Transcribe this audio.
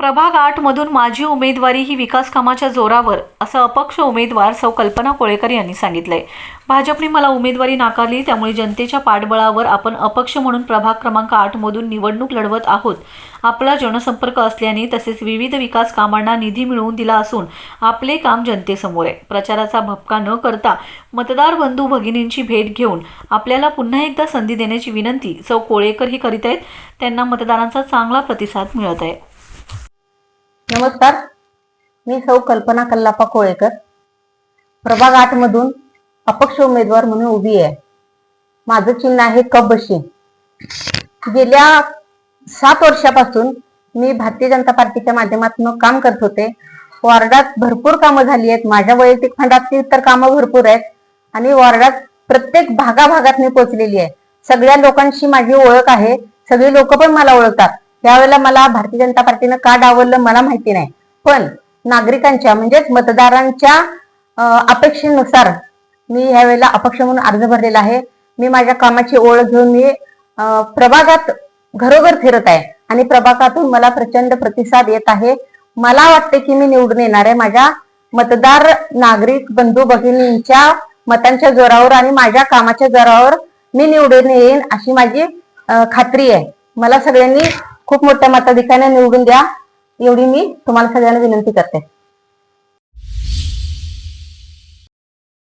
प्रभाग 8 मधून माझी उमेदवारी ही विकास कामाच्या जोरावर, असं अपक्ष उमेदवार सौ कल्पना कोळेकर यांनी सांगितलंय। भाजपने मला उमेदवारी नाकारली, त्यामुळे जनतेच्या पाठबळावर आपण अपक्ष म्हणून प्रभाग क्रमांक 8 मधून निवडणूक लढवत आहोत। आपला जनसंपर्क असल्याने तसेच विविध विकास कामांना निधी मिळवून दिला असून आपले काम जनतेसमोर आहे। प्रचाराचा भपका न करता मतदार बंधू भगिनींची भेट घेऊन आपल्याला पुन्हा एकदा संधी देण्याची विनंती सौ कोळेकर ही करीत आहेत। त्यांना मतदारांचा चांगला प्रतिसाद मिळत आहे। नमस्कार, मी सौ कल्पना कल्लापा कोळेकर, प्रभाग 8 मधून अपक्ष उमेदवार म्हणून उभी आहे। माझं चिन्ह आहे कबशी। गेल्या 7 वर्षापासून मी भारतीय जनता पार्टीच्या माध्यमातून काम करत होते। वॉर्डात भरपूर कामं झाली आहेत, माझ्या वैयक्तिक फंडातली तर कामं भरपूर आहेत आणि वॉर्डात प्रत्येक भागाभागात मी पोहोचलेली आहे। सगळ्या लोकांशी माझी ओळख आहे, सगळे लोक पण मला ओळखतात। त्यावेळेला मला भारतीय जनता पार्टीनं का डावललं मला माहिती नाही, पण नागरिकांच्या म्हणजेच मतदारांच्या अपेक्षेनुसार मी यावेळेला अपक्ष म्हणून अर्ज भरलेला आहे। मी माझ्या कामाची ओळख घेऊन मी प्रभागात घरोघर फिरत आहे आणि प्रभागातून मला प्रचंड प्रतिसाद येत आहे। मला वाटते की मी निवडून येणार आहे। माझ्या मतदार नागरिक बंधू भगिनींच्या मतांच्या जोरावर आणि माझ्या कामाच्या जोरावर मी निवडून येईन अशी माझी खात्री आहे। मला सगळ्यांनी खूप मोठ्या मताधिक्याने निवडून द्या, एवढी मी तुम्हाला सगळ्यांना विनंती करते।